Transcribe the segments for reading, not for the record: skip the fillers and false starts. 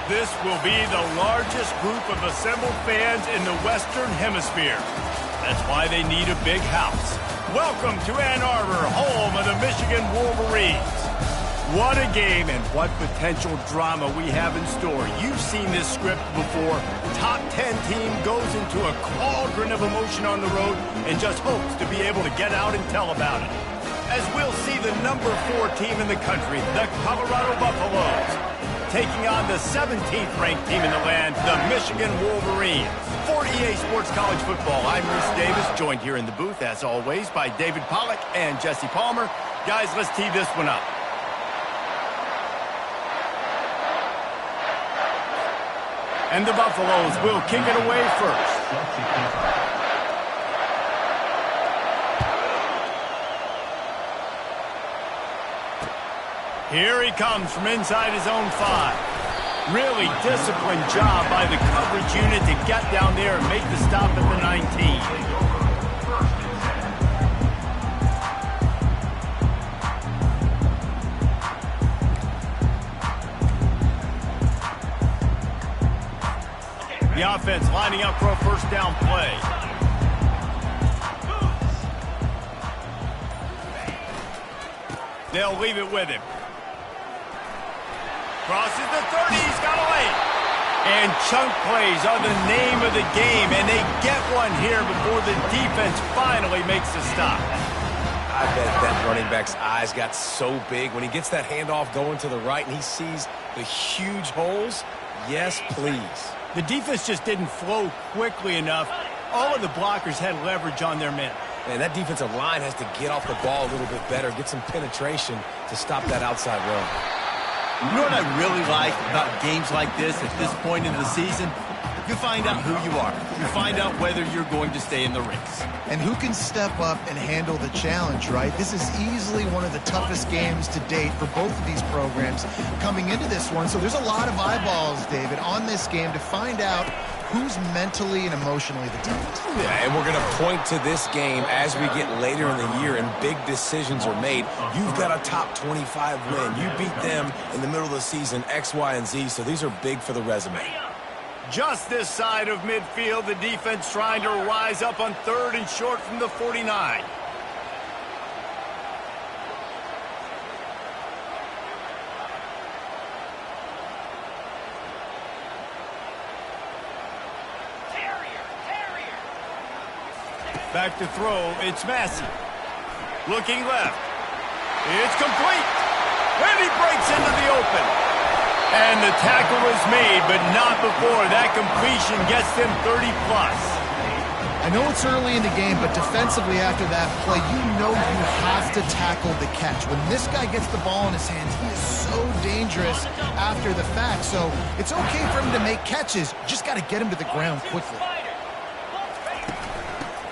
This will be the largest group of assembled fans in the Western Hemisphere. That's why they need a big house. Welcome to Ann Arbor, home of the Michigan Wolverines. What a game and what potential drama we have in store. You've seen this script before. Top 10 team goes into a cauldron of emotion on the road and just hopes to be able to get out and tell about it. As we'll see the number 4 team in the country, the Colorado Buffaloes, taking on the 17th ranked team in the land, the Michigan Wolverines. For EA Sports College Football, I'm Reese Davis, joined here in the booth, as always, by David Pollack and Jesse Palmer. Guys, let's tee this one up. And the Buffaloes will kick it away first. Here he comes from inside his own 5. Really disciplined job by the coverage unit to get down there and make the stop at the 19. The offense lining up for a first down play. They'll leave it with him. Crosses the 30, he's got away. And chunk plays are the name of the game, and they get one here before the defense finally makes the stop. I bet that running back's eyes got so big when he gets that handoff going to the right and he sees the huge holes. Yes, please. The defense just didn't flow quickly enough. All of the blockers had leverage on their men. Man, that defensive line has to get off the ball a little bit better, get some penetration to stop that outside run. You know what I really like about games like this at this point in the season? You find out who you are. You find out whether you're going to stay in the race. And who can step up and handle the challenge, right? This is easily one of the toughest games to date for both of these programs coming into this one. So there's a lot of eyeballs, David, on this game to find out who's mentally and emotionally the toughest. Yeah, and we're going to point to this game as we get later in the year and big decisions are made. You've got a top 25 win. You beat them in the middle of the season, X, Y, and Z, so these are big for the resume. Just this side of midfield, the defense trying to rise up on 3rd and short from the 49. Back to throw, it's Massey. Looking left. It's complete. And he breaks into the open. And the tackle was made, but not before that completion gets them 30-plus. I know it's early in the game, but defensively after that play, you know you have to tackle the catch. When this guy gets the ball in his hands, he is so dangerous after the fact. So it's okay for him to make catches. Just got to get him to the ground quickly.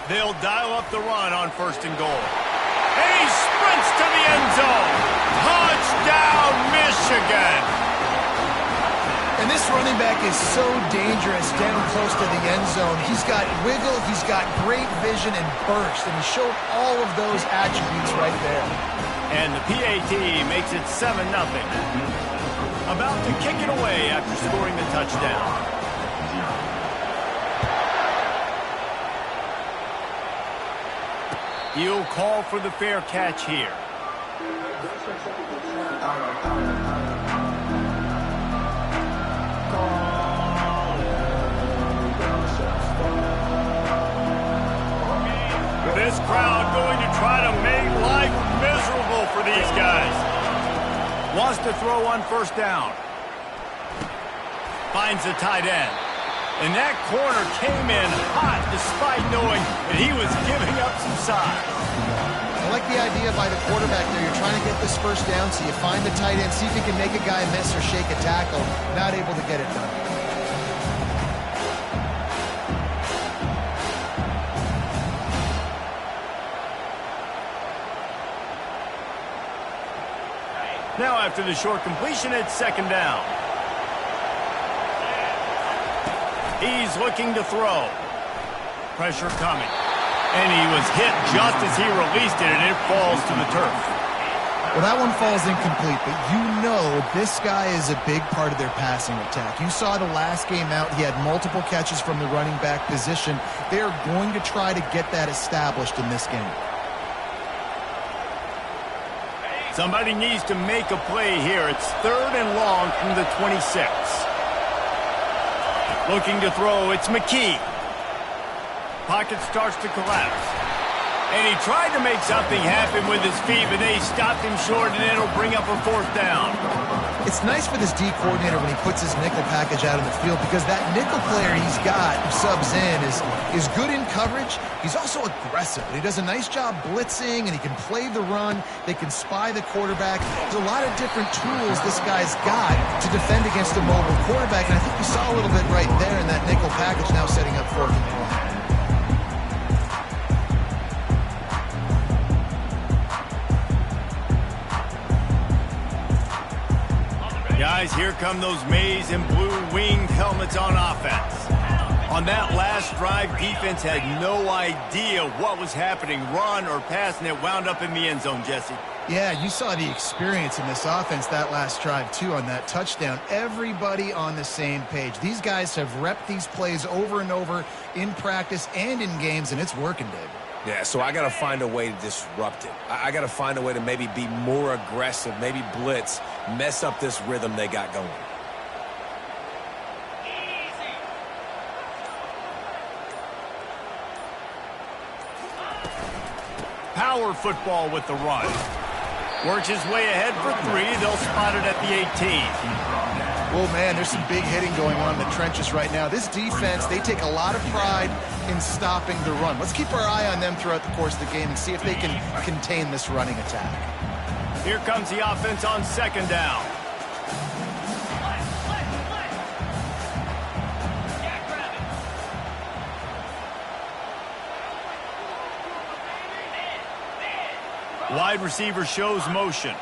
They'll dial up the run on 1st and goal. And he sprints to the end zone. Touchdown, Michigan! And this running back is so dangerous down close to the end zone. He's got wiggle, he's got great vision and burst, and he showed all of those attributes right there. And the PAT makes it 7-0. About to kick it away after scoring the touchdown. He'll call for the fair catch here. This crowd going to try to make life miserable for these guys. Wants to throw on 1st down. Finds the tight end. And that corner came in hot despite knowing that he was giving up some size. I like the idea by the quarterback there. You're trying to get this 1st down, so you find the tight end, see if you can make a guy miss or shake a tackle. Not able to get it done. Now after the short completion, it's 2nd down. He's looking to throw. Pressure coming. And he was hit just as he released it, and it falls to the turf. Well, that one falls incomplete, but you know this guy is a big part of their passing attack. You saw the last game out, he had multiple catches from the running back position. They are going to try to get that established in this game. Somebody needs to make a play here. It's 3rd and long from the 26. Looking to throw, it's McKee. Pocket starts to collapse. And he tried to make something happen with his feet, but they stopped him short, and it'll bring up a 4th down. It's nice for this D coordinator when he puts his nickel package out in the field, because that nickel player he's got who subs in is good in coverage. He's also aggressive, and he does a nice job blitzing, and he can play the run. They can spy the quarterback. There's a lot of different tools this guy's got to defend against a mobile quarterback, and I think you saw a little bit right there in that nickel package now setting up 4th and long. Guys, here come those maize and blue winged helmets on offense. On that last drive, defense had no idea what was happening, run or pass, and it wound up in the end zone, Jesse. Yeah, you saw the experience in this offense that last drive, too, on that touchdown. Everybody on the same page. These guys have repped these plays over and over in practice and in games, and it's working, David. Yeah, so I got to find a way to disrupt it. I got to find a way to maybe be more aggressive, maybe blitz, mess up this rhythm they got going. Power football with the run. Works his way ahead for 3. They'll spot it at the 18. Oh, man, there's some big hitting going on in the trenches right now. This defense, they take a lot of pride in stopping the run. Let's keep our eye on them throughout the course of the game and see if they can contain this running attack. Here comes the offense on 2nd down. Wide receiver shows motion.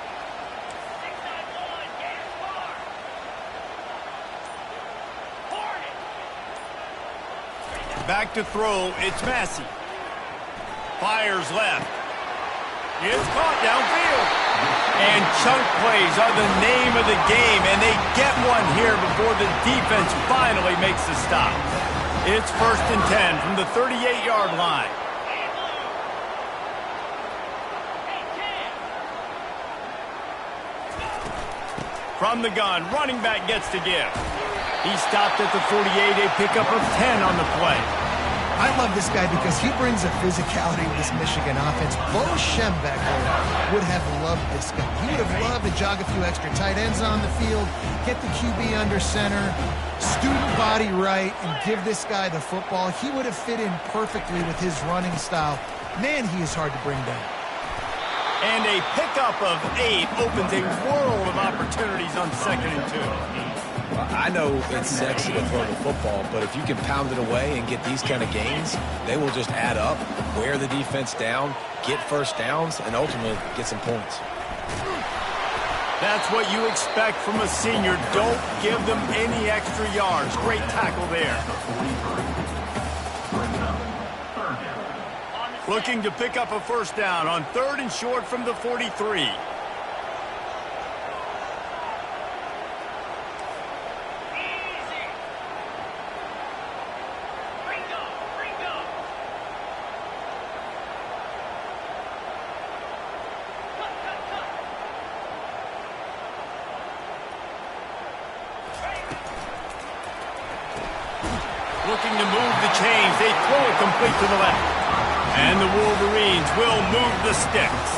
Back to throw, it's Massey. Fires left. It's caught downfield. And chunk plays are the name of the game, and they get one here before the defense finally makes the stop. It's 1st and 10 from the 38-yard line. From the gun, running back gets to give. He stopped at the 48, a pickup of 10 on the play. I love this guy because he brings a physicality to this Michigan offense. Bo Schembechler would have loved this guy. He would have loved to jog a few extra tight ends on the field, get the QB under center, student body right, and give this guy the football. He would have fit in perfectly with his running style. Man, he is hard to bring down. And a pickup of 8 opens a world of opportunities on 2nd and 2. I know it's sexy to throw the football, but if you can pound it away and get these kind of gains, they will just add up, wear the defense down, get first downs, and ultimately get some points. That's what you expect from a senior. Don't give them any extra yards. Great tackle there. Looking to pick up a 1st down on 3rd and short from the 43. Looking to move the chains. They throw it complete to the left. And the Wolverines will move the sticks.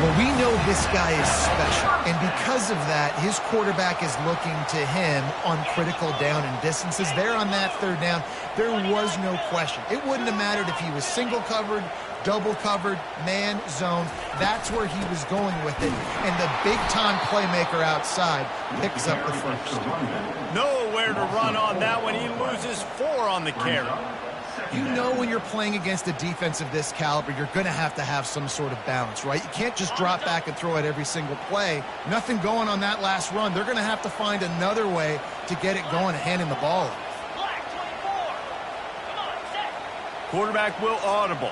Well, we know this guy is special, and because of that, his quarterback is looking to him on critical down and distances. There on that 3rd down, there was no question. It wouldn't have mattered if he was single covered, double covered, man, zone. That's where he was going with it, and the big-time playmaker outside picks up the 1st. Nowhere to run on that one. He loses 4 on the carry. You know when you're playing against a defense of this caliber, you're going to have some sort of balance, right? You can't just drop back and throw it every single play. Nothing going on that last run. They're going to have to find another way to get it going and hand him the ball. Quarterback will audible.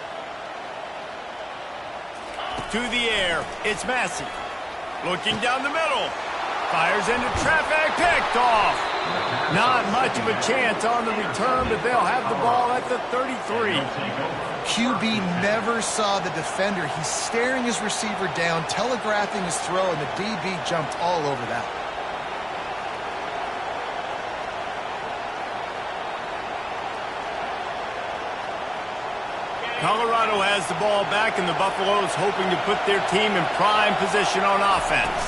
To the air, it's Massey. Looking down the middle. Fires into traffic, picked off. Not much of a chance on the return, but they'll have the ball at the 33. QB never saw the defender. He's staring his receiver down, telegraphing his throw, and the DB jumped all over that. Colorado has the ball back, and the Buffaloes hoping to put their team in prime position on offense.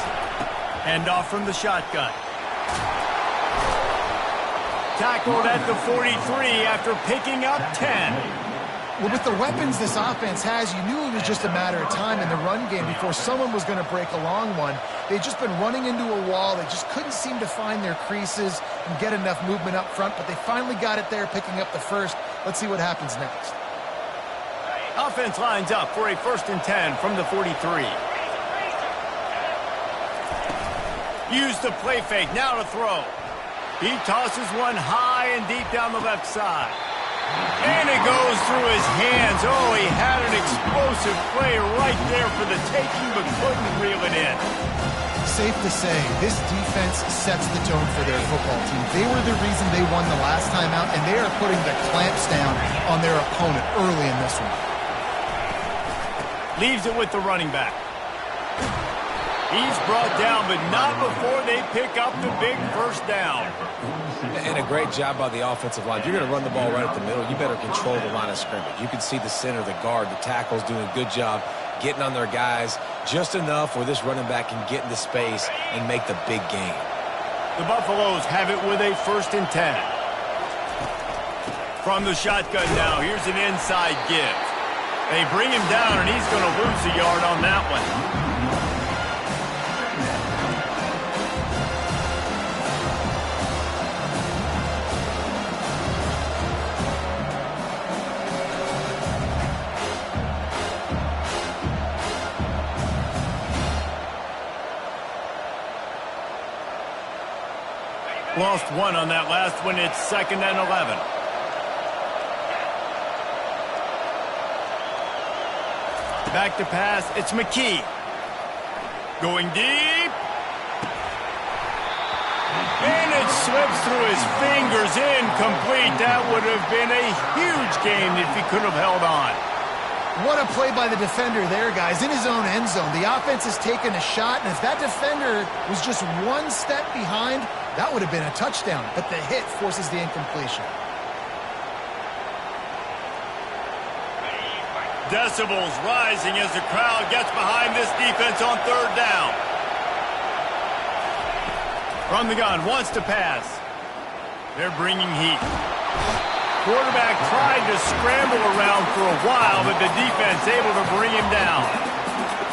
Hand off from the shotgun. Tackled at the 43 after picking up 10. Well, with the weapons this offense has, you knew it was just a matter of time in the run game before someone was going to break a long one. They'd just been running into a wall. They just couldn't seem to find their creases and get enough movement up front, but they finally got it there, picking up the first. Let's see what happens next. Offense lines up for a 1st and 10 from the 43. Use the play fake, now to throw. He tosses one high and deep down the left side. And it goes through his hands. Oh, he had an explosive play right there for the taking, but couldn't reel it in. Safe to say, this defense sets the tone for their football team. They were the reason they won the last time out, and they are putting the clamps down on their opponent early in this one. Leaves it with the running back. He's brought down, but not before they pick up the big 1st down. And a great job by the offensive line. If you're going to run the ball right at the middle, you better control the line of scrimmage. You can see the center, the guard, the tackles doing a good job getting on their guys just enough where this running back can get into space and make the big gain. The Buffaloes have it with a 1st and 10. From the shotgun now, here's an inside give. They bring him down, and he's going to lose a yard on that one. Lost one on that last one. It's 2nd and 11. Back to pass. It's McKee. Going deep. And it slips through his fingers. Incomplete. That would have been a huge game if he could have held on. What a play by the defender there, guys, in his own end zone. The offense has taken a shot, and if that defender was just one step behind, that would have been a touchdown. But the hit forces the incompletion. Decibels rising as the crowd gets behind this defense on 3rd down. From the gun, wants to pass. They're bringing heat. Quarterback tried to scramble around for a while, but the defense able to bring him down.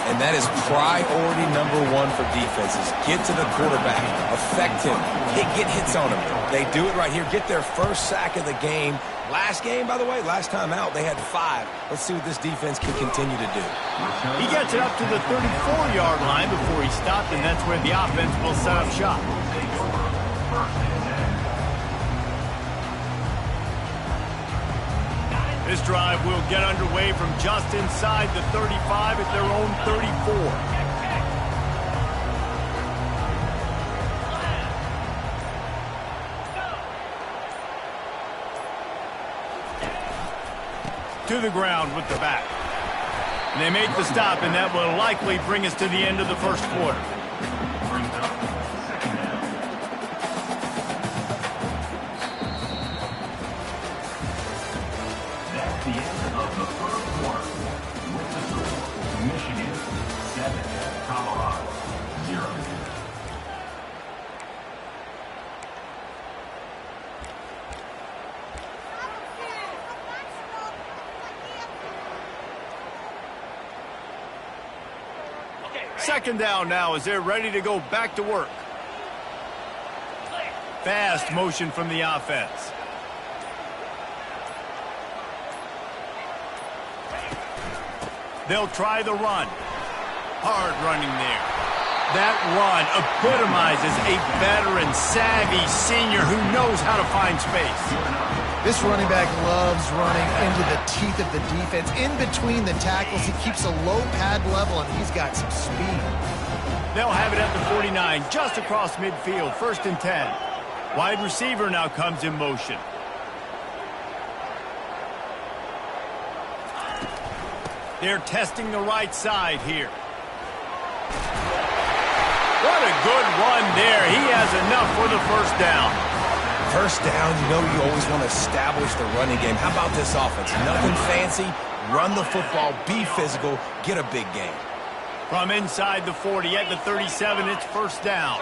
And that is priority number 1 for defenses. Get to the quarterback. Affect him. Get hits on him. They do it right here. Get their 1st sack of the game. Last game, by the way, last time out, they had 5. Let's see what this defense can continue to do. He gets it up to the 34-yard line before he stopped, and that's where the offense will set up shop. This drive will get underway from just inside the 35 at their own 34. To the ground with the back. And they make the stop, and that will likely bring us to the end of the 1st quarter. That's the end of the 1st quarter. With the score, Michigan 7, Colorado 0. Second down now as they're ready to go back to work. Fast motion from the offense. They'll try the run. Hard running there. That run epitomizes a veteran, savvy senior who knows how to find space. This running back loves running into the teeth of the defense. In between the tackles, he keeps a low pad level, and he's got some speed. They'll have it at the 49, just across midfield, 1st and 10. Wide receiver now comes in motion. They're testing the right side here. What a good run there. He has enough for the 1st down. First down, you know you always want to establish the running game. How about this offense? Nothing fancy. Run the football, be physical, get a big gain. From inside the 40 at the 37, it's 1st down.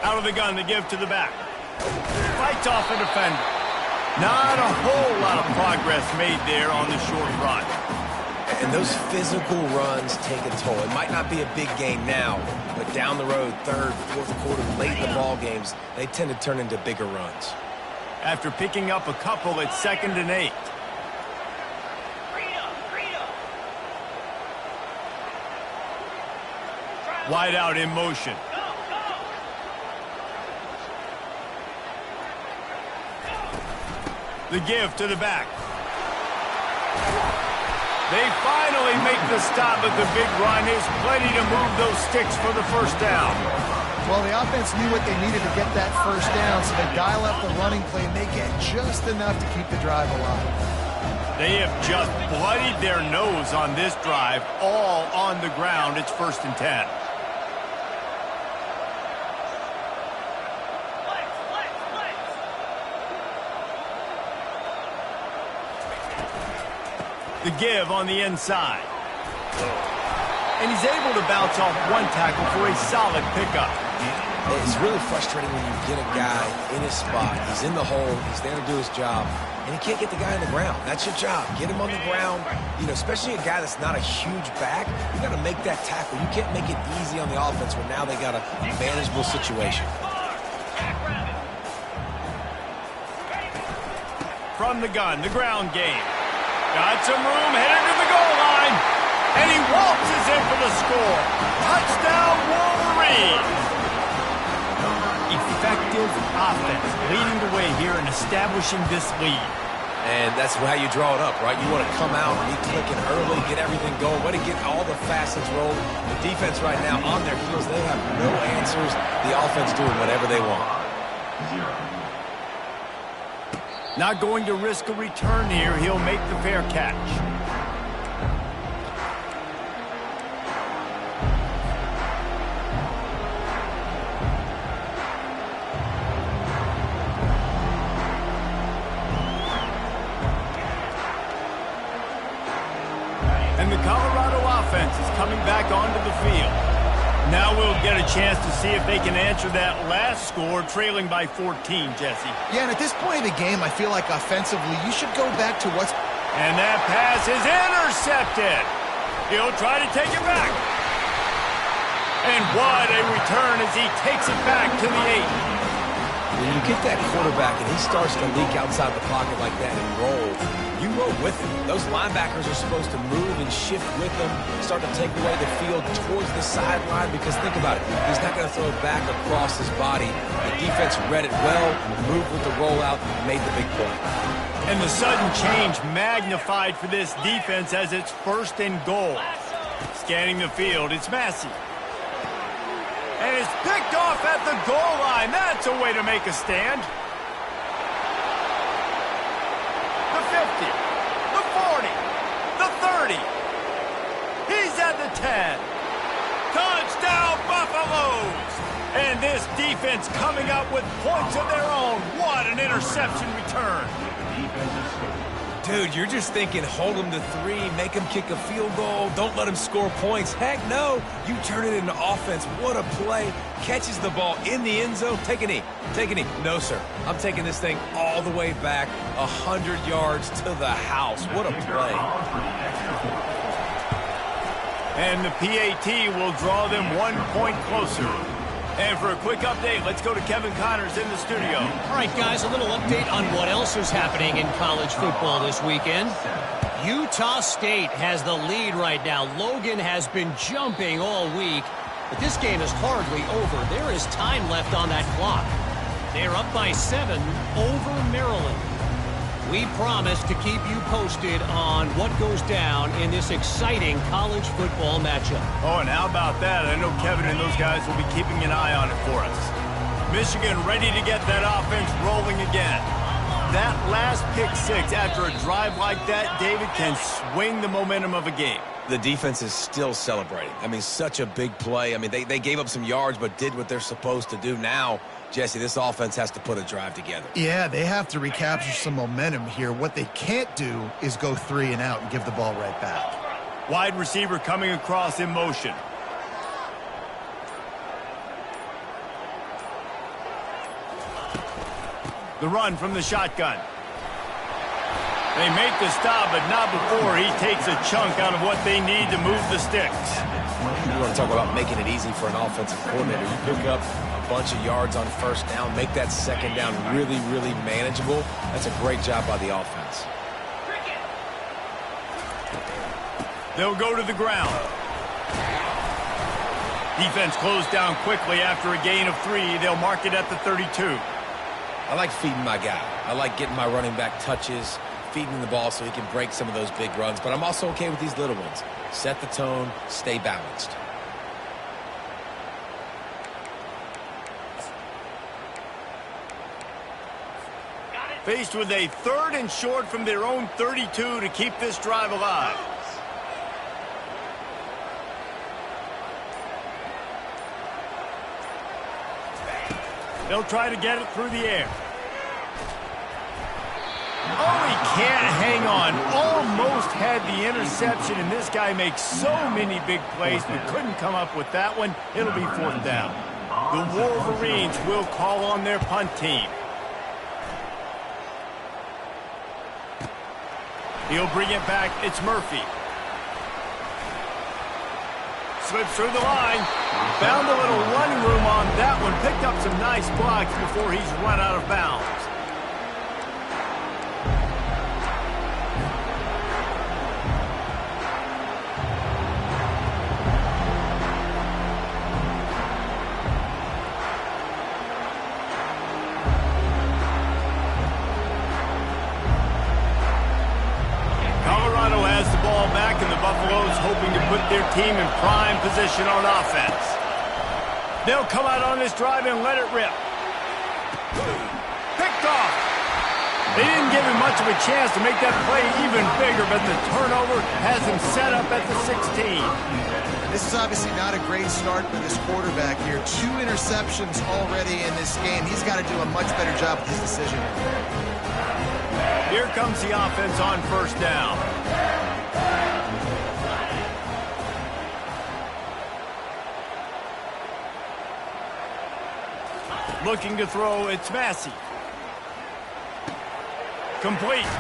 Out of the gun, the give to the back. Fights off a defender. Not a whole lot of progress made there on the short run. And those physical runs take a toll. It might not be a big gain now, but down the road, 3rd, 4th quarter, late in the ball games, they tend to turn into bigger runs. After picking up a couple, it's 2nd and 8. Wide out in motion. The give to the back. They finally make the stop, but the big run is plenty to move those sticks for the 1st down. Well, the offense knew what they needed to get that 1st down, so they dial up the running play, and they get just enough to keep the drive alive. They have just bloodied their nose on this drive, all on the ground. It's 1st and 10. The give on the inside. And he's able to bounce off one tackle for a solid pickup. It's really frustrating when you get a guy in his spot. He's in the hole. He's there to do his job. And he can't get the guy on the ground. That's your job. Get him on the ground. You know, especially a guy that's not a huge back. You got to make that tackle. You can't make it easy on the offense when now they got a manageable situation. From the gun, the ground game. Got some room, headed to the goal line. And he waltzes in for the score. Touchdown, Wolverines. Effective offense leading the way here and establishing this lead. And that's how you draw it up, right? You want to come out, be clicking early, get everything going, want to get all the facets rolling. The defense right now on their heels, they have no answers. The offense doing whatever they want. Not going to risk a return here. He'll make the fair catch. And the Colorado offense is coming back onto the field. Now we'll get a chance to see if they can answer that last score, trailing by 14, Jesse. Yeah, and at this point of the game, I feel like offensively, you should go back to what's... And that pass is intercepted. He'll try to take it back. And what a return as he takes it back to the 8. When you get that quarterback and he starts to leak outside the pocket like that and roll, you roll with him. Those linebackers are supposed to move and shift with him, start to take away the field towards the sideline, because think about it, he's not going to throw it back across his body. The defense read it well, moved with the rollout, made the big play. And the sudden change magnified for this defense as it's 1st and goal. Scanning the field, it's Massey. And it's picked off at the goal line. That's a way to make a stand. The 50, the 40, the 30. He's at the 10. Touchdown, Buffaloes! And this defense coming up with points of their own. What an interception return. Dude, you're just thinking, hold him to 3, make him kick a field goal, don't let him score points. Heck no, you turn it into offense. What a play. Catches the ball in the end zone. Take a knee. Take a knee. No, sir. I'm taking this thing all the way back 100 yards to the house. What a play. And the PAT will draw them 1 point closer. And for a quick update, let's go to Kevin Connors in the studio. All right, guys, a little update on what else is happening in college football this weekend. Utah State has the lead right now. Logan has been jumping all week. But this game is hardly over. There is time left on that clock. They're up by 7 over Maryland. We promise to keep you posted on what goes down in this exciting college football matchup. Oh, and how about that? I know Kevin and those guys will be keeping an eye on it for us. Michigan ready to get that offense rolling again. That last pick six after a drive like that, David, can swing the momentum of a game. The defense is still celebrating. I mean, such a big play. I mean, they gave up some yards but did what they're supposed to do. Now, Jesse, this offense has to put a drive together. Yeah, they have to recapture some momentum here. What they can't do is go 3 and out and give the ball right back. Wide receiver coming across in motion. The run from the shotgun. They make the stop, but not before he takes a chunk out of what they need to move the sticks. You want to talk about making it easy for an offensive coordinator. You pick up a bunch of yards on first down, make that second down really, really manageable. That's a great job by the offense. They'll go to the ground. Defense closed down quickly after a gain of 3. They'll mark it at the 32. I like feeding my guy. I like getting my running back touches, feeding the ball so he can break some of those big runs. But I'm also okay with these little ones. Set the tone, stay balanced. Faced with a 3rd and short from their own 32 to keep this drive alive. They'll try to get it through the air. Oh, he can't hang on. Almost had the interception, and this guy makes so many big plays, but couldn't come up with that one. It'll be 4th down. The Wolverines will call on their punt team. He'll bring it back. It's Murphy. Slips through the line. Found a little running room on that one. Picked up some nice blocks before he's run out of bounds. Colorado has the ball back, and the Buffaloes hoping to put their team in prime position on offense. They'll come out on this drive and let it rip. Picked off. They didn't give him much of a chance to make that play even bigger, but the turnover has him set up at the 16. This is obviously not a great start for this quarterback here. 2 interceptions already in this game. He's got to do a much better job with his decision. Here comes the offense on 1st down. Looking to throw, it's Massey. Complete.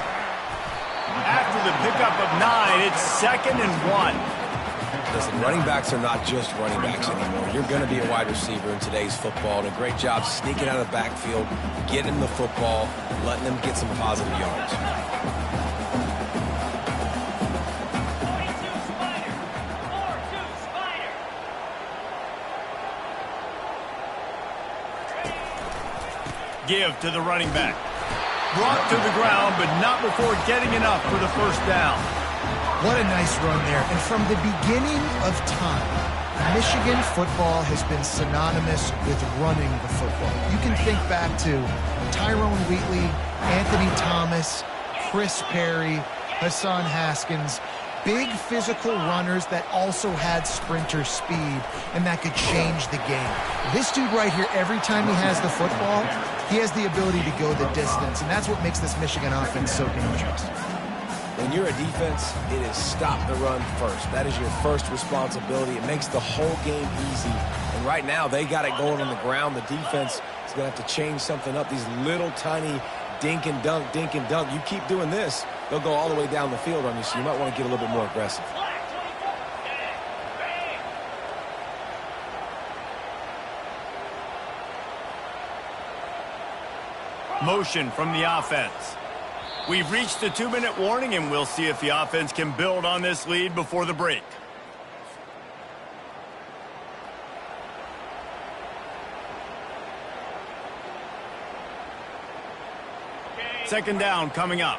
After the pickup of 9, it's 2nd and 1. Listen, running backs are not just running backs anymore. You're going to be a wide receiver in today's football, and a great job sneaking out of the backfield, getting the football, letting them get some positive yards. Give to the running back. Brought to the ground, but not before getting enough for the 1st down. What a nice run there. And from the beginning of time, Michigan football has been synonymous with running the football. You can think back to Tyrone Wheatley, Anthony Thomas, Chris Perry, Hassan Haskins. Big physical runners that also had sprinter speed and that could change the game. This dude right here, every time he has the football, he has the ability to go the distance, and that's what makes this Michigan offense so dangerous. When you're a defense, it is stop the run first. That is your first responsibility. It makes the whole game easy. And right now, they got it going on the ground. The defense is going to have to change something up. These little tiny dink and dunk, dink and dunk. You keep doing this, they'll go all the way down the field on you, so you might want to get a little bit more aggressive. Motion from the offense. We've reached the 2-minute warning, and we'll see if the offense can build on this lead before the break. second down coming up.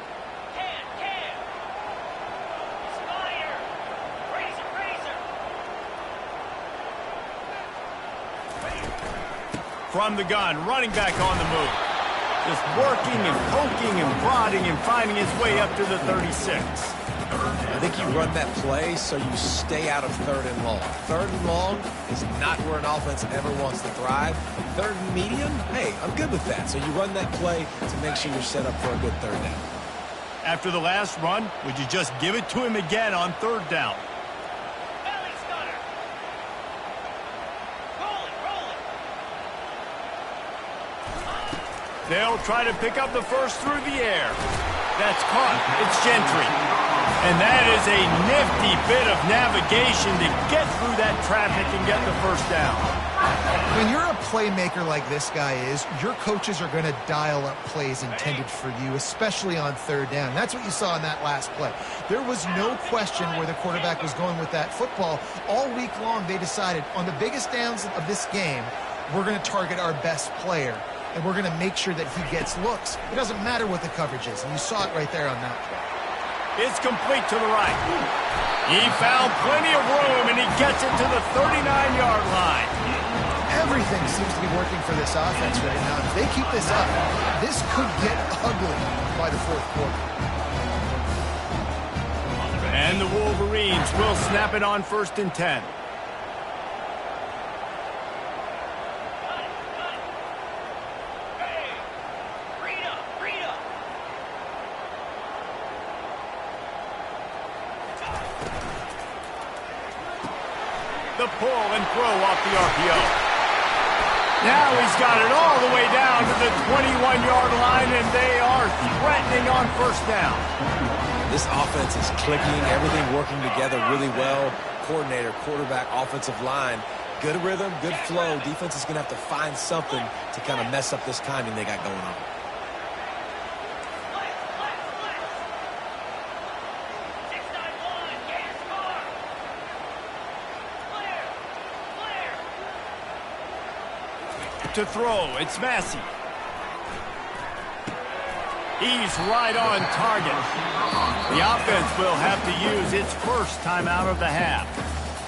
From the gun, running back on the move. Just working and poking and prodding and finding his way up to the 36. I think you run that play so you stay out of 3rd and long. 3rd and long is not where an offense ever wants to thrive. 3rd and medium, hey, I'm good with that. So you run that play to make sure you're set up for a good 3rd down. After the last run, would you just give it to him again on 3rd down? They'll try to pick up the first through the air. That's caught. It's Gentry. And that is a nifty bit of navigation to get through that traffic and get the first down. When you're a playmaker like this guy is, your coaches are going to dial up plays intended for you, especially on 3rd down. That's what you saw in that last play. There was no question where the quarterback was going with that football. All week long, they decided on the biggest downs of this game, we're going to target our best player. And we're going to make sure that he gets looks. It doesn't matter what the coverage is, and you saw it right there on that play. It's complete to the right. He found plenty of room, and he gets it to the 39-yard line. Everything seems to be working for this offense right now. If they keep this up, this could get ugly by the 4th quarter. And the Wolverines will snap it on 1st and 10. The pull and throw off the RPO. Now he's got it all the way down to the 21-yard line, and they are threatening on 1st down. This offense is clicking, everything working together really well. Coordinator, quarterback, offensive line. Good rhythm, good flow. Defense is going to have to find something to kind of mess up this timing they got going on. To throw, it's Massey. He's right on target. The offense will have to use its first timeout of the half.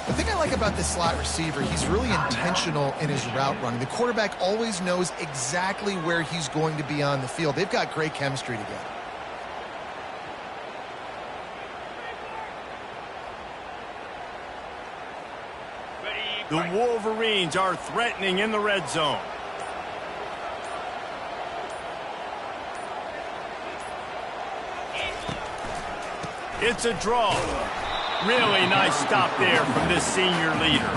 The thing I like about this slot receiver, he's really intentional in his route running. The quarterback always knows exactly where he's going to be on the field. They've got great chemistry together. The Wolverines are threatening in the red zone. It's a draw. Really nice stop there from this senior leader.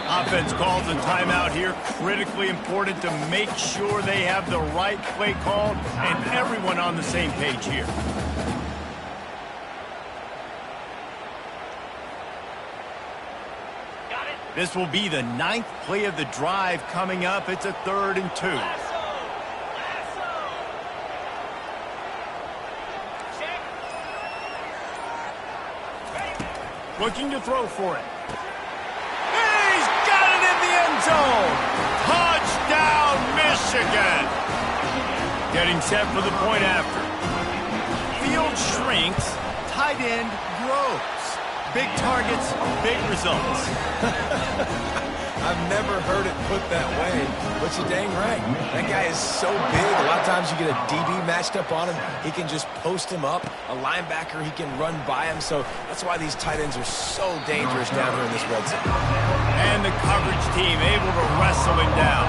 Offense calls a timeout here. Critically important to make sure they have the right play called and everyone on the same page here. This will be the 9th play of the drive coming up. It's a 3rd and 2. Looking to throw for it. He's got it in the end zone. Touchdown, Michigan. Getting set for the point after. Field shrinks, tight end grows. Big targets, big results. I've never heard it put that way, but you're dang right. That guy is so big. A lot of times you get a DB matched up on him. He can just post him up. A linebacker, he can run by him. So that's why these tight ends are so dangerous down here in this red zone. And the coverage team able to wrestle him down.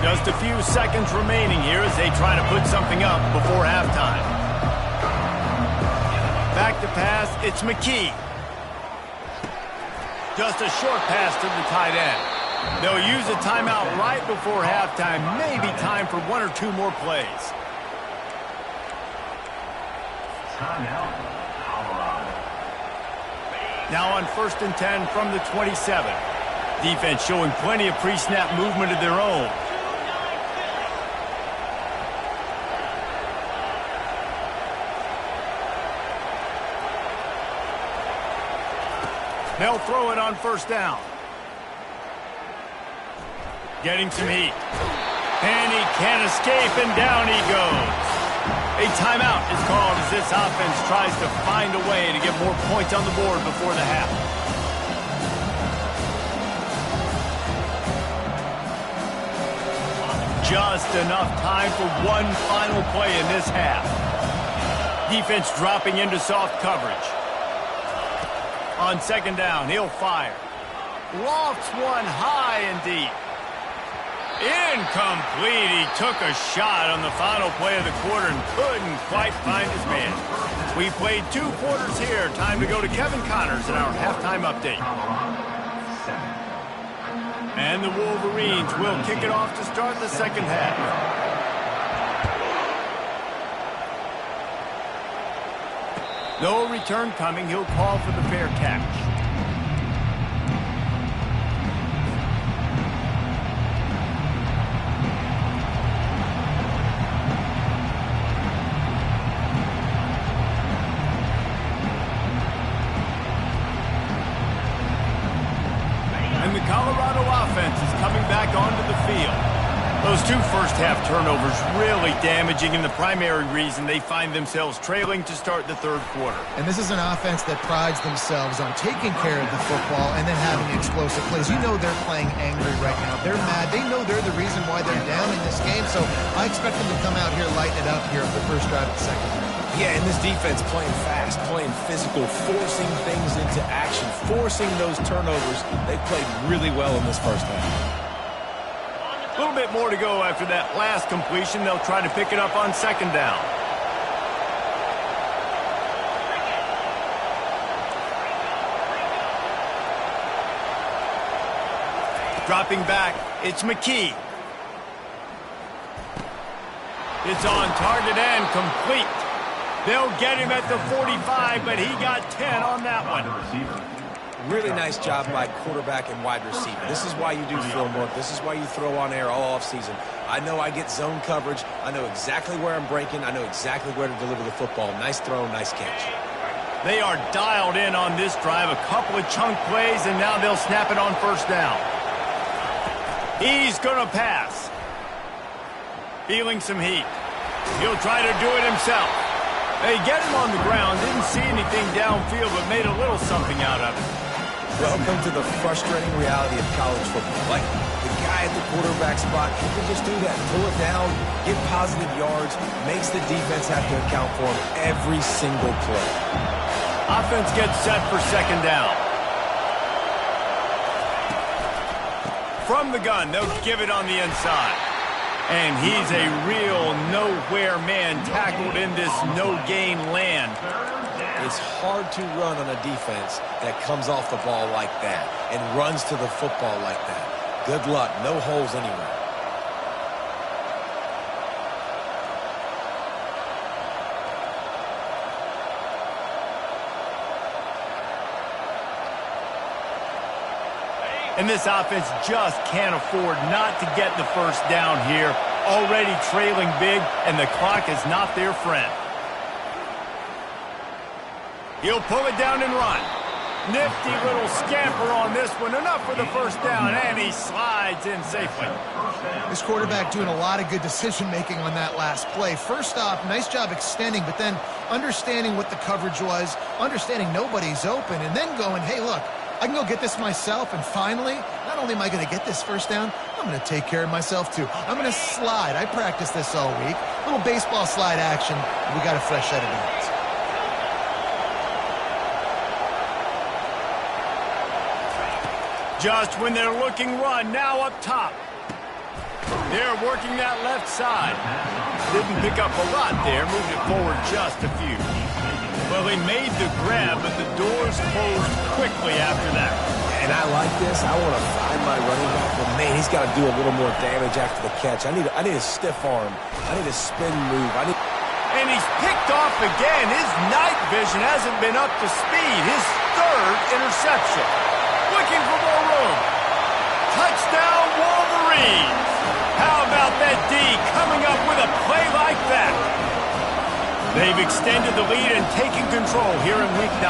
Just a few seconds remaining here as they try to put something up before halftime. Back to pass, it's McKee. Just a short pass to the tight end. They'll use a timeout right before halftime. Maybe time for 1 or 2 more plays. Timeout, Colorado. Now on 1st and 10 from the 27. Defense showing plenty of pre-snap movement of their own. They'll throw it on first down. Getting some heat. And he can't escape, and down he goes. A timeout is called as this offense tries to find a way to get more points on the board before the half. Just enough time for one final play in this half. Defense dropping into soft coverage. On second down, he'll fire. Lofts one high and deep. Incomplete. He took a shot on the final play of the quarter and couldn't quite find his man. We played 2 quarters here. Time to go to Kevin Connors in our halftime update. And the Wolverines will kick it off to start the second half. No return coming. He'll call for the fair catch. And the Colorado offense is coming back onto the field. Those 2 first-half turnovers really damaging, and the primary reason they find themselves trailing to start the third quarter. And this is an offense that prides themselves on taking care of the football and then having explosive plays. You know they're playing angry right now. They're mad. They know they're the reason why they're down in this game, so I expect them to come out here, lighten it up here for the first drive of the second half. Yeah, and this defense playing fast, playing physical, forcing things into action, forcing those turnovers. They played really well in this first half. A little bit more to go after that last completion. They'll try to pick it up on second down. Dropping back, it's McKee. It's on target and complete. They'll get him at the 45, but he got 10 on that one. Really nice job by quarterback and wide receiver. This is why you do film work. This is why you throw on air all offseason. I know I get zone coverage. I know exactly where I'm breaking. I know exactly where to deliver the football. Nice throw, nice catch. They are dialed in on this drive. A couple of chunk plays, and now they'll snap it on first down. He's going to pass. Feeling some heat. He'll try to do it himself. They get him on the ground. Didn't see anything downfield, but made a little something out of it. Welcome to the frustrating reality of college football. Like, the guy at the quarterback spot, he can just do that. Pull it down, get positive yards, makes the defense have to account for him every single play. Offense gets set for second down. From the gun, they'll give it on the inside. And he's a real nowhere man tackled in this no-gain land. It's hard to run on a defense that comes off the ball like that and runs to the football like that. Good luck. No holes anywhere. And this offense just can't afford not to get the first down here. Already trailing big, and the clock is not their friend. He'll pull it down and run. Nifty little scamper on this one. Enough for the first down, and he slides in safely. This quarterback doing a lot of good decision-making on that last play. First off, nice job extending, but then understanding what the coverage was, understanding nobody's open, and then going, hey, look, I can go get this myself, and finally, not only am I going to get this first down, I'm going to take care of myself too. I'm going to slide. I practiced this all week. Little baseball slide action. We got a fresh set of hands. Just when they're looking run, now up top. They're working that left side. Didn't pick up a lot there, moved it forward just a few. Well, they made the grab, but the doors closed quickly after that. And I like this. I want to find my running back, but man, he's got to do a little more damage after the catch. I need a stiff arm. I need a spin move. And he's picked off again. His night vision hasn't been up to speed. His third interception. Looking for more room. Touchdown, Wolverines. How about that D coming up with a play like that? They've extended the lead and taken control here in Week 9.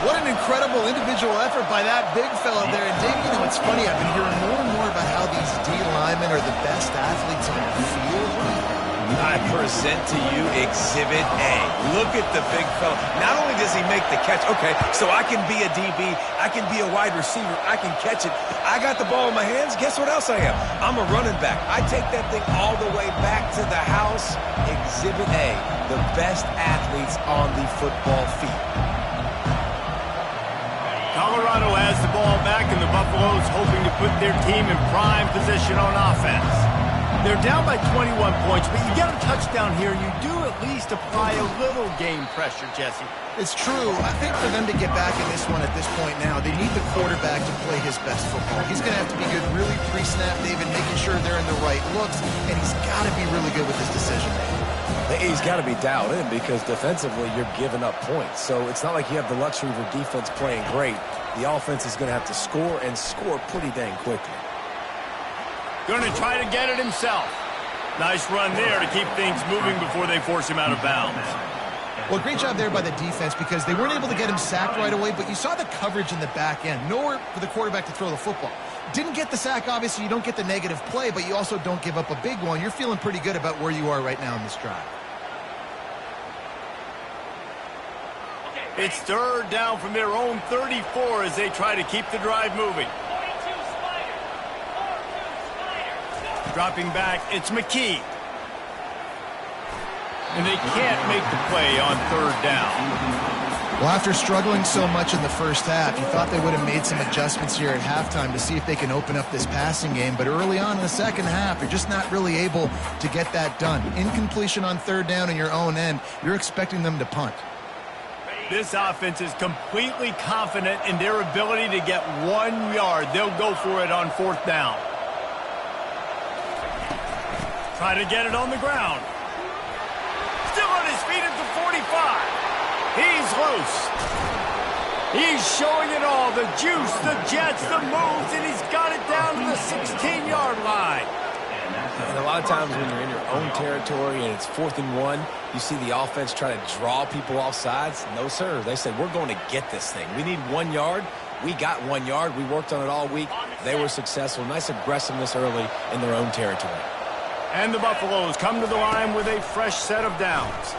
What an incredible individual effort by that big fella there. And Dave, you know, it's funny, I've been hearing more and more about how these D linemen are the best athletes on the field. I present to you Exhibit A. Look at the big fella. Not only does he make the catch, okay, so I can be a DB, I can be a wide receiver, I can catch it. I got the ball in my hands. Guess what else I am? I'm a running back. I take that thing all the way back to the house. Exhibit A, the best athletes on the football field. Colorado has the ball back, and the Buffaloes hoping to put their team in prime position on offense. They're down by 21 points, but you get a touchdown here, you do at least apply a little game pressure, Jesse. It's true. I think for them to get back in this one at this point now, they need the quarterback to play his best football. He's going to have to be good really pre-snap, David, making sure they're in the right looks, and he's got to be really good with his decision-making. He's got to be dialed in because defensively you're giving up points. So it's not like you have the luxury of your defense playing great. The offense is going to have to score and score pretty dang quickly. Going to try to get it himself. Nice run there to keep things moving before they force him out of bounds. Well, great job there by the defense because they weren't able to get him sacked right away, but you saw the coverage in the back end. Nowhere for the quarterback to throw the football. Didn't get the sack, obviously. You don't get the negative play, but you also don't give up a big one. You're feeling pretty good about where you are right now in this drive. It's third down from their own 34 as they try to keep the drive moving. Dropping back, it's McKee. And they can't make the play on third down. Well, after struggling so much in the first half, you thought they would have made some adjustments here at halftime to see if they can open up this passing game. But early on in the second half, you're just not really able to get that done. Incompletion on third down in your own end, you're expecting them to punt. This offense is completely confident in their ability to get 1 yard. They'll go for it on fourth down. Try to get it on the ground. Still on his feet at the 45. He's loose. He's showing it all. The juice, the jets, the moves, and he's got it down to the 16-yard line. And a lot of times when you're in your own territory and it's 4th and 1, you see the offense try to draw people off sides. No, sir. They said, we're going to get this thing. We need 1 yard. We got 1 yard. We worked on it all week. They were successful. Nice aggressiveness early in their own territory. And the Buffaloes come to the line with a fresh set of downs.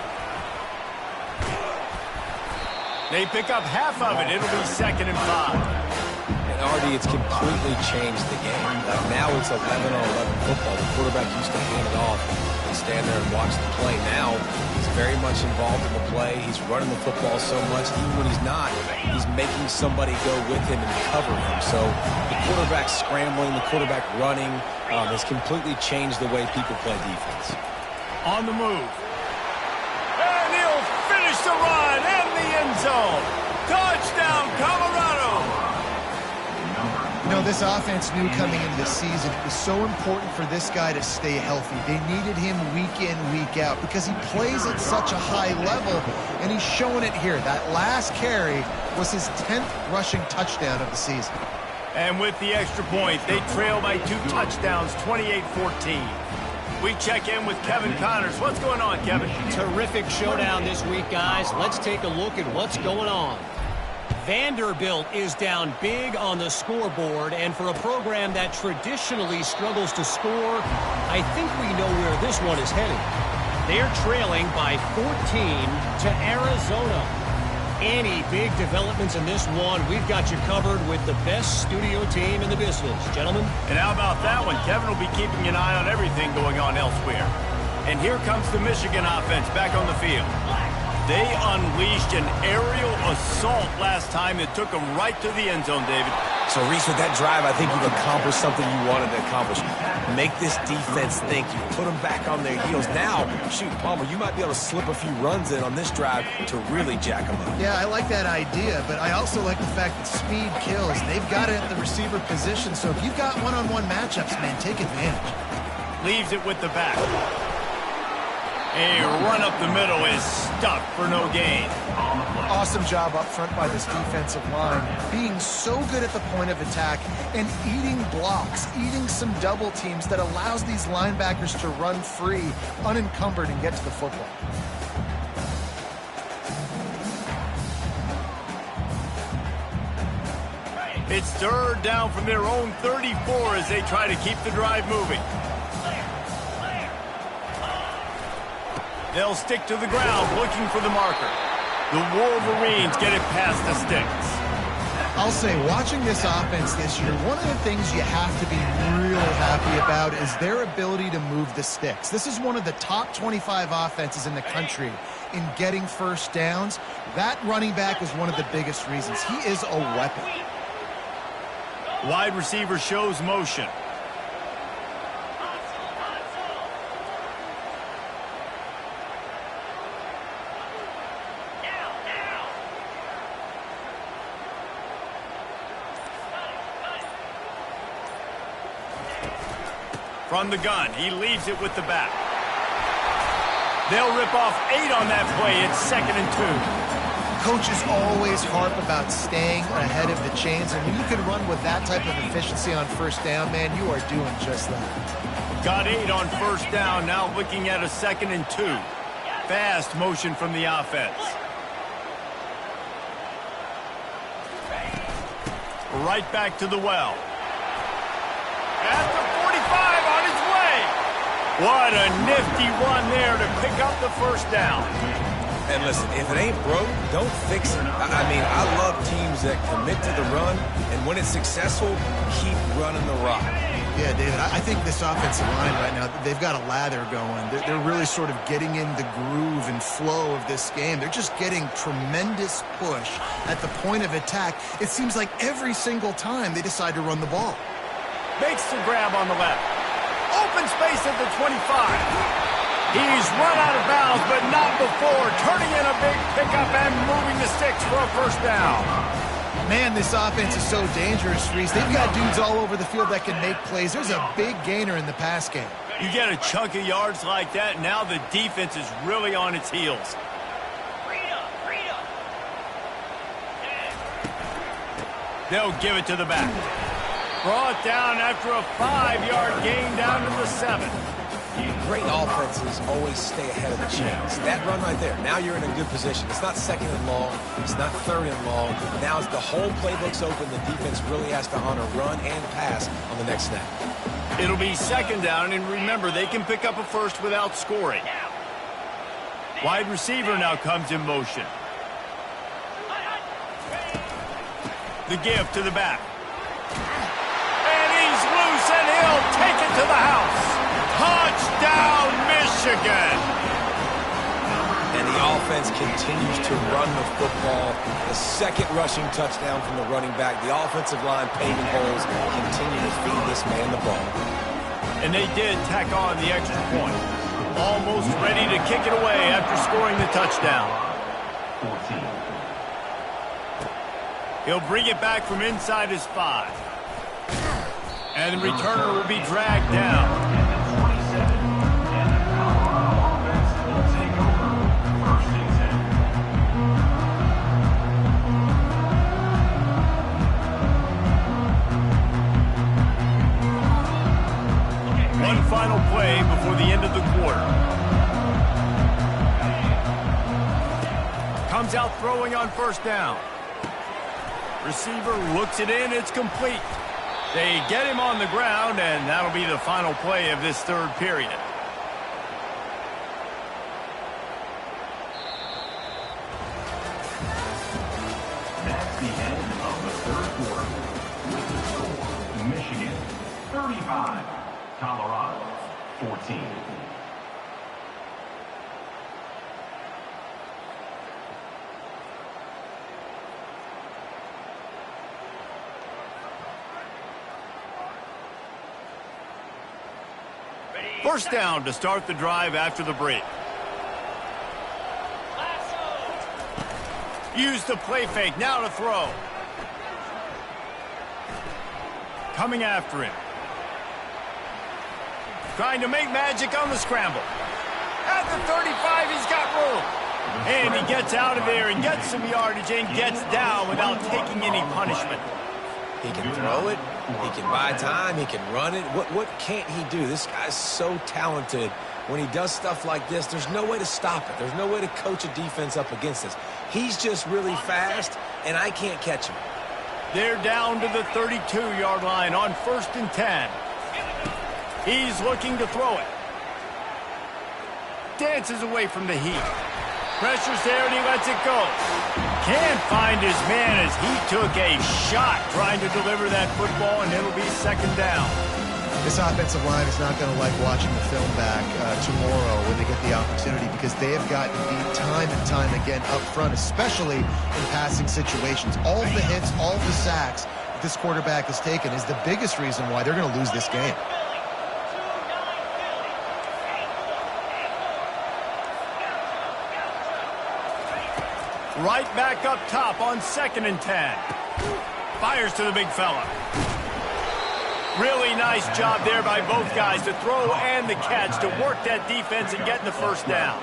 They pick up half of it. It'll be 2nd and 5. And Artie, it's completely changed the game. Like now it's 11-on-11 football. The quarterback used to hand it off and stand there and watch the play. Now he's very much involved in the play. He's running the football so much. Even when he's not, he's making somebody go with him and cover him. So the quarterback scrambling, the quarterback running has completely changed the way people play defense. On the move. And he'll finish the run in the end zone. Touchdown, Colorado. You know, this offense knew coming into the season it was so important for this guy to stay healthy. They needed him week in, week out because he plays at such a high level, and he's showing it here. That last carry was his 10th rushing touchdown of the season. And with the extra point, they trail by 2 touchdowns, 28-14. We check in with Kevin Connors. What's going on, Kevin? Terrific showdown this week, guys. Let's take a look at what's going on. Vanderbilt is down big on the scoreboard, and for a program that traditionally struggles to score, I think we know where this one is heading. They're trailing by 14 to Arizona. Any big developments in this one, we've got you covered with the best studio team in the business. Gentlemen? And how about that one? Kevin will be keeping an eye on everything going on elsewhere. And here comes the Michigan offense back on the field. They unleashed an aerial assault last time that took them right to the end zone, David. So, Reese, with that drive, I think you've accomplished something you wanted to accomplish. Make this defense think. You put them back on their heels. Now, shoot, Palmer, you might be able to slip a few runs in on this drive to really jack them up. Yeah, I like that idea, but I also like the fact that speed kills. They've got it at the receiver position, so if you've got one-on-one matchups, man, take advantage. Leaves it with the back. A run up the middle is stuck for no gain. Awesome job up front by this defensive line. Being so good at the point of attack and eating blocks, eating some double teams that allows these linebackers to run free, unencumbered, and get to the football. It's third down from their own 34 as they try to keep the drive moving. They'll stick to the ground looking for the marker. The Wolverines get it past the sticks. I'll say, watching this offense this year, one of the things you have to be really happy about is their ability to move the sticks. This is one of the top 25 offenses in the country in getting first downs. That running back is one of the biggest reasons. He is a weapon. Wide receiver shows motion. From the gun, he leaves it with the back. They'll rip off 8 on that play. It's 2nd and 2. Coaches always harp about staying ahead of the chains, and when you can run with that type of efficiency on first down, man, you are doing just that. Got 8 on first down, now looking at a 2nd and 2. Fast motion from the offense. Right back to the well. At the 45 on his way. What a nifty run there to pick up the first down. And listen, if it ain't broke, don't fix it. I mean, I love teams that commit to the run, and when it's successful, keep running the rock. Yeah, David, I think this offensive line right now, they've got a lather going. They're really sort of getting in the groove and flow of this game. They're just getting tremendous push at the point of attack. It seems like every single time they decide to run the ball. Makes the grab on the left. Open space at the 25. He's run out of bounds, but not before. Turning in a big pickup and moving the sticks for a first down. Man, this offense is so dangerous, Reese. They've got dudes all over the field that can make plays. There's a big gainer in the pass game. You get a chunk of yards like that, now the defense is really on its heels. They'll give it to the back. Brought down after a 5-yard gain down to the 7. Great offenses always stay ahead of the chains. That run right there, now you're in a good position. It's not 2nd and long. It's not 3rd and long. Now as the whole playbook's open, the defense really has to honor run and pass on the next snap. It'll be 2nd down, and remember, they can pick up a first without scoring. Wide receiver now comes in motion. The give to the back. And he's loose, and he'll take it to the house. Touchdown, Michigan! And the offense continues to run the football. The 2nd rushing touchdown from the running back. The offensive line paving holes continue to feed this man the ball. And they did tack on the extra point. Almost ready to kick it away after scoring the touchdown. 14. He'll bring it back from inside his 5. And the returner will be dragged down. One final play before the end of the quarter. Comes out throwing on first down. Receiver looks it in, it's complete. They get him on the ground, and that'll be the final play of this 3rd period. That's the end of the 3rd quarter. With the score, Michigan 35, Colorado 14. First down to start the drive after the break. Use the play fake, now to throw. Coming after him. Trying to make magic on the scramble. At the 35, he's got room. And he gets out of there and gets some yardage and gets down without taking any punishment. He can throw it. He can buy time. He can run it. What can't he do? This guy's so talented. When he does stuff like this, there's no way to stop it. There's no way to coach a defense up against this. He's just really fast, and I can't catch him. They're down to the 32-yard line on 1st and 10. He's looking to throw it. Dances away from the heat. Pressure's there and he lets it go. Can't find his man as he took a shot trying to deliver that football, and it'll be 2nd down. This offensive line is not going to like watching the film back tomorrow when they get the opportunity, because they have gotten beat time and time again up front, especially in passing situations. All of the hits, all of the sacks that this quarterback has taken is the biggest reason why they're going to lose this game. Right back up top on 2nd and 10. Fires to the big fella. Really nice job there by both guys to throw and the catch to work that defense and getting the 1st down.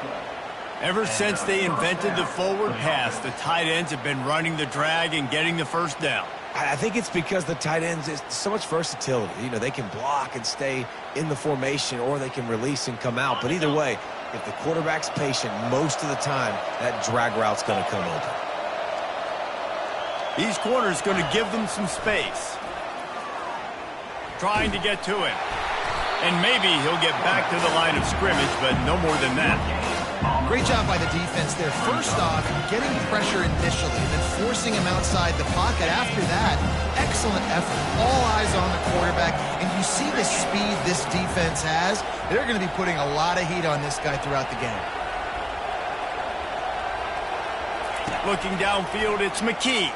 Ever since they invented the forward pass, the tight ends have been running the drag and getting the 1st down. I think it's because the tight ends is so much versatility. You know, they can block and stay in the formation, or they can release and come out. But either way, if the quarterback's patient most of the time, that drag route's going to come open. These corners going to give them some space. Trying to get to him. And maybe he'll get back to the line of scrimmage, but no more than that. Great job by the defense there. First off, getting pressure initially and then forcing him outside the pocket. After that, excellent effort. All eyes on the quarterback. And you see the speed this defense has. They're going to be putting a lot of heat on this guy throughout the game. Looking downfield, it's McKee.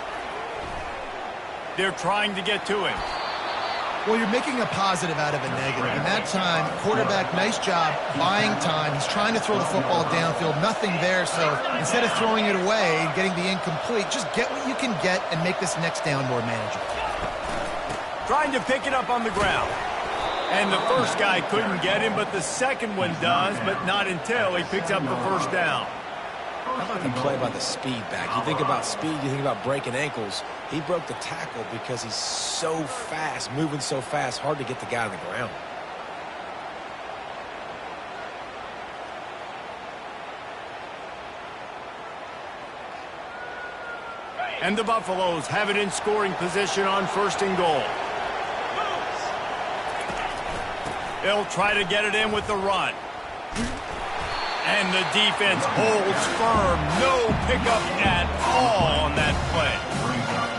They're trying to get to him. Well, you're making a positive out of a negative. In that time, quarterback, nice job buying time. He's trying to throw the football downfield. Nothing there, so instead of throwing it away and getting the incomplete, just get what you can get and make this next down more manageable. Trying to pick it up on the ground. And the first guy couldn't get him, but the second one does, but not until he picks up the 1st down. How about the play by the speed back? You think about speed, you think about breaking ankles. He broke the tackle because he's so fast, moving so fast, hard to get the guy on the ground. And the Buffaloes have it in scoring position on 1st and goal. They'll try to get it in with the run. And the defense holds firm. No pickup at all on that play.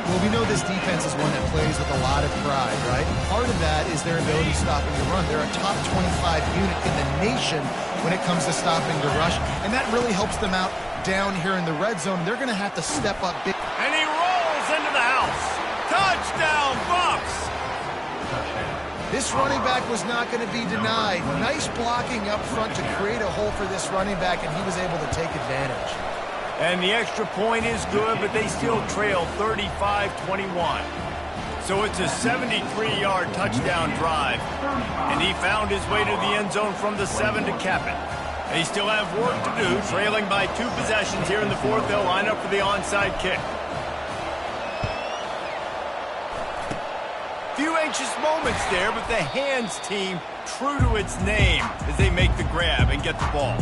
Well, we know this defense is one that plays with a lot of pride, right? Part of that is their ability stopping the run. They're a top 25 unit in the nation when it comes to stopping the rush, and that really helps them out down here in the red zone. They're going to have to step up big. And he rolls into the house. Touchdown, Bucs! This running back was not going to be denied. Nice blocking up front to create a hole for this running back, and he was able to take advantage. And the extra point is good, but they still trail 35-21. So it's a 73-yard touchdown drive. And he found his way to the end zone from the 7 to cap it. They still have work to do, trailing by 2 possessions here in the 4th. They'll line up for the onside kick. Few anxious moments there, but the hands team true to its name as they make the grab and get the ball.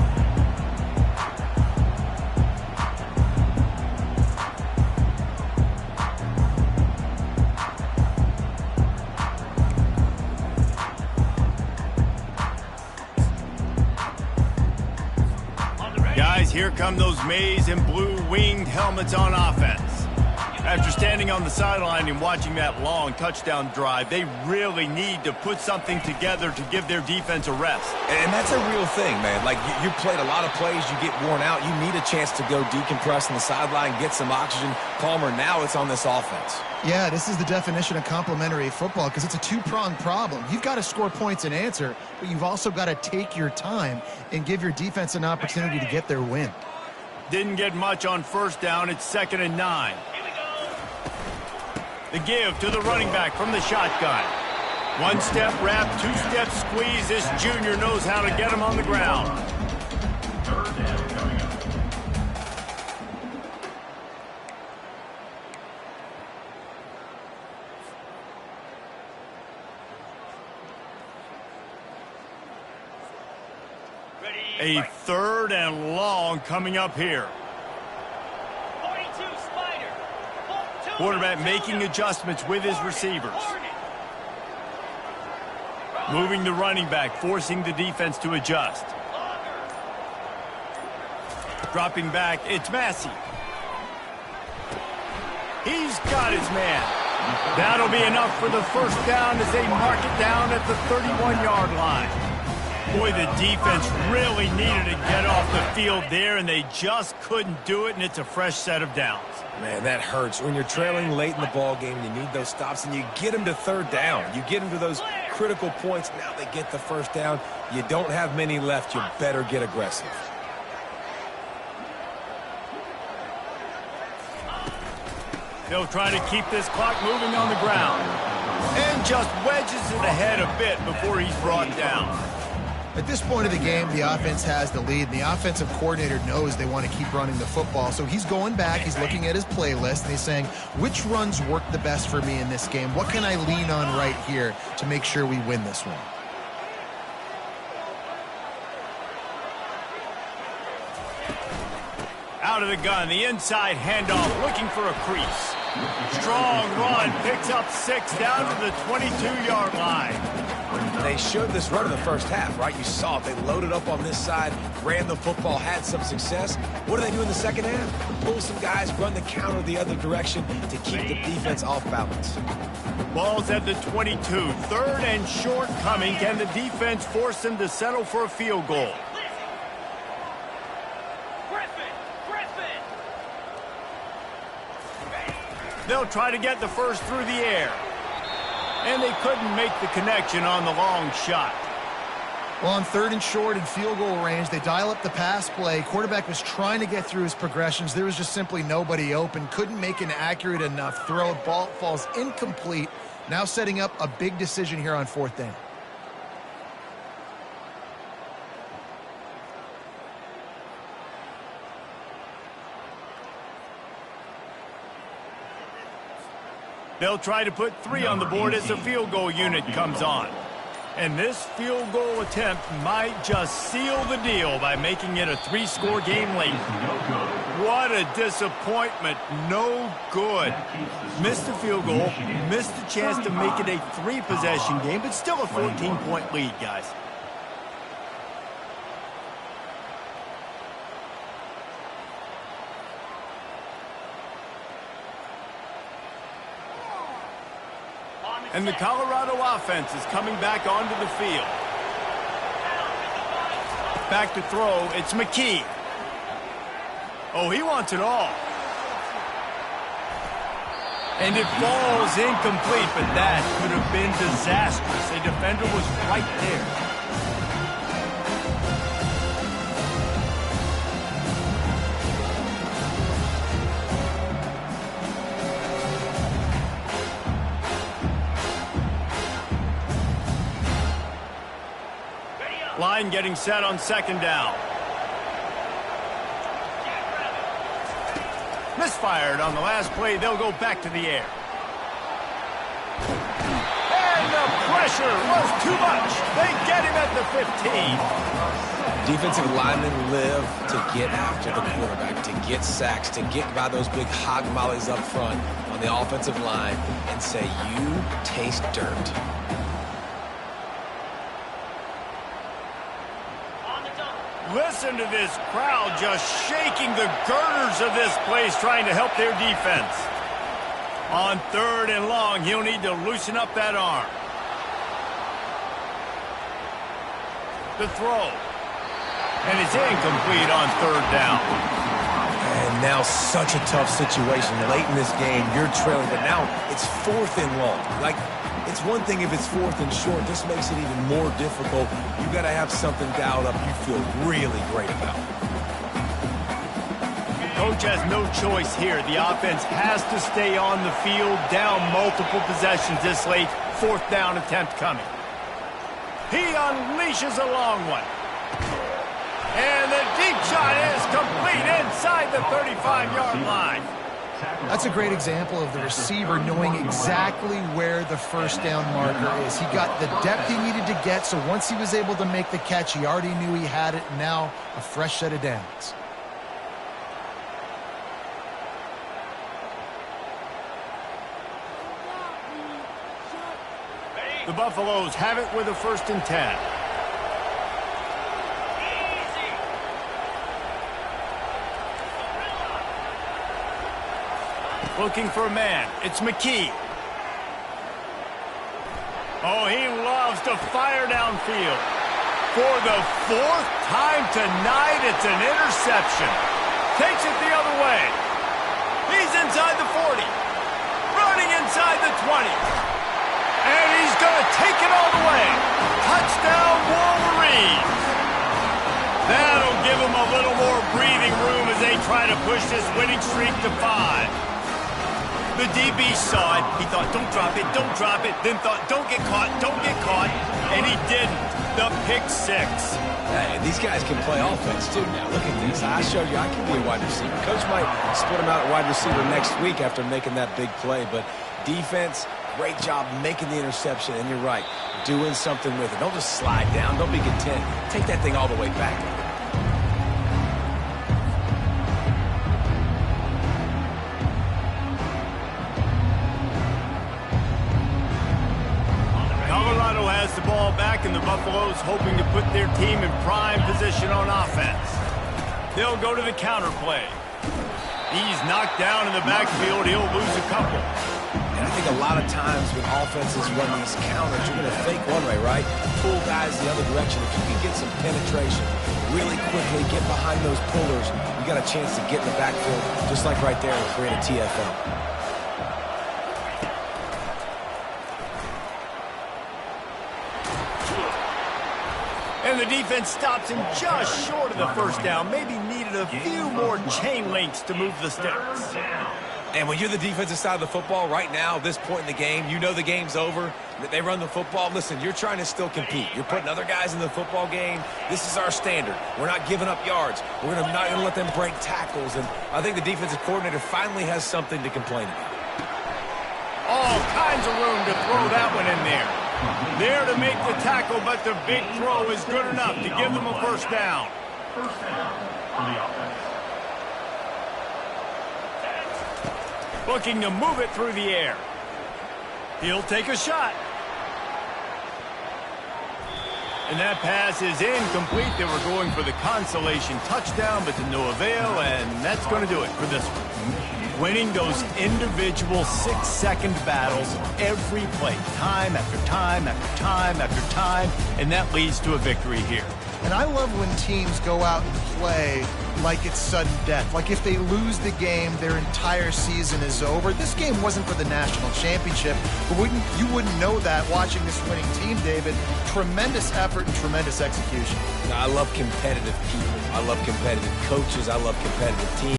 Guys, here come those maize and blue winged helmets on offense. After standing on the sideline and watching that long touchdown drive, they really need to put something together to give their defense a rest. And that's a real thing, man. Like, you played a lot of plays, you get worn out, you need a chance to go decompress on the sideline, get some oxygen. Palmer, now it's on this offense. Yeah, this is the definition of complementary football, because it's a two-pronged problem. You've got to score points and answer, but you've also got to take your time and give your defense an opportunity to get their win. Didn't get much on 1st down. It's 2nd and 9. The give to the running back from the shotgun. 1-step wrap, 2-step squeeze. This junior knows how to get him on the ground. 3rd down coming up. A 3rd and long coming up here. 42 Spider. 2. Quarterback making adjustments with his receivers. Moving the running back, forcing the defense to adjust. Dropping back, it's Massey. He's got his man. That'll be enough for the first down as they mark it down at the 31-yard line. Boy, the defense really needed to get off the field there, and they just couldn't do it, and it's a fresh set of downs. Man, that hurts. When you're trailing late in the ball game, you need those stops, and you get them to third down. You get them to those critical points. Now they get the first down. You don't have many left. You better get aggressive. They'll try to keep this clock moving on the ground. And just wedges it ahead a bit before he's brought down. At this point of the game, the offense has the lead, and the offensive coordinator knows they want to keep running the football. So he's going back, he's looking at his playlist, and he's saying, which runs work the best for me in this game? What can I lean on right here to make sure we win this one? Out of the gun, the inside handoff, looking for a crease. Strong run, picks up 6 down to the 22-yard line. They showed this run in the first half, right? You saw it. They loaded up on this side, ran the football, had some success. What do they do in the second half? Pull some guys, run the counter the other direction to keep the defense off balance. Ball's at the 22. 3rd and short coming. Can the defense force them to settle for a field goal? They'll try to get the first through the air. And they couldn't make the connection on the long shot. Well, on 3rd and short and field goal range, they dial up the pass play. Quarterback was trying to get through his progressions. There was just simply nobody open. Couldn't make an accurate enough throw. Ball falls incomplete. Now setting up a big decision here on 4th down. They'll try to put 3 on the board as the field goal unit comes on. And this field goal attempt might just seal the deal by making it a 3-score game late. What a disappointment. No good. Missed the field goal, missed the chance to make it a 3-possession game, but still a 14-point lead, guys. And the Colorado offense is coming back onto the field. Back to throw, it's McKee. Oh, he wants it all. And it falls incomplete, but that could have been disastrous. A defender was right there. Line getting set on 2nd down. Misfired on the last play. They'll go back to the air. And the pressure was too much. They get him at the 15. Defensive linemen live to get after the quarterback, to get sacks, to get by those big hog mollies up front on the offensive line and say, you taste dirt. Listen to this crowd just shaking the girders of this place, trying to help their defense. On 3rd and long, he'll need to loosen up that arm. The throw. And it's incomplete on 3rd down. And now such a tough situation. Late in this game, you're trailing, but now it's 4th and long. Like, it's one thing if it's 4th and short. This makes it even more difficult. You got to have something dialed up you feel really great about. Coach has no choice here. The offense has to stay on the field, down multiple possessions this late. 4th down attempt coming. He unleashes a long one. And the deep shot is complete inside the 35-yard line. That's a great example of the receiver knowing exactly where the first down marker is. He got the depth he needed to get, so once he was able to make the catch, he already knew he had it. Now a fresh set of downs. The Buffaloes have it with a 1st and 10. Looking for a man. It's McKee. Oh, he loves to fire downfield. For the 4th time tonight, it's an interception. Takes it the other way. He's inside the 40. Running inside the 20. And he's going to take it all the way. Touchdown, Wolverines. That'll give him a little more breathing room as they try to push this winning streak to 5. The DB saw it. He thought, don't drop it, don't drop it. Then thought, don't get caught, don't get caught. And he didn't. The pick 6. Hey, these guys can play offense, too. Now, look at this. I showed you I can be a wide receiver. Coach might split him out at wide receiver next week after making that big play. But defense, great job making the interception. And you're right, doing something with it. Don't just slide down. Don't be content. Take that thing all the way back. Colorado has the ball back, and the Buffaloes hoping to put their team in prime position on offense. They'll go to the counter play. He's knocked down in the backfield. He'll lose a couple. And I think a lot of times when offenses run these counters, you're going to fake one way, right? Pull guys the other direction. If you can get some penetration really quickly, get behind those pullers, you got a chance to get in the backfield just like right there and create a TFL. And the defense stops him just short of the 1st down. Maybe needed a few more chain links to move the sticks. And when you're the defensive side of the football right now, this point in the game, you know the game's over. They run the football. Listen, you're trying to still compete. You're putting other guys in the football game. This is our standard. We're not giving up yards. We're not going to let them break tackles. And I think the defensive coordinator finally has something to complain about. All kinds of room to throw that one in there. There to make the tackle, but the big throw is good enough to give them a 1st down. 1st down for the offense. Looking to move it through the air. He'll take a shot. And that pass is incomplete. They were going for the consolation touchdown, but to no avail, and that's going to do it for this one. Winning those individual 6-second battles every play, time after time after time after time, and that leads to a victory here. And I love when teams go out and play like it's sudden death. Like if they lose the game, their entire season is over. This game wasn't for the national championship, but you wouldn't know that watching this winning team, David. Tremendous effort and tremendous execution. I love competitive people. I love competitive coaches. I love competitive teams.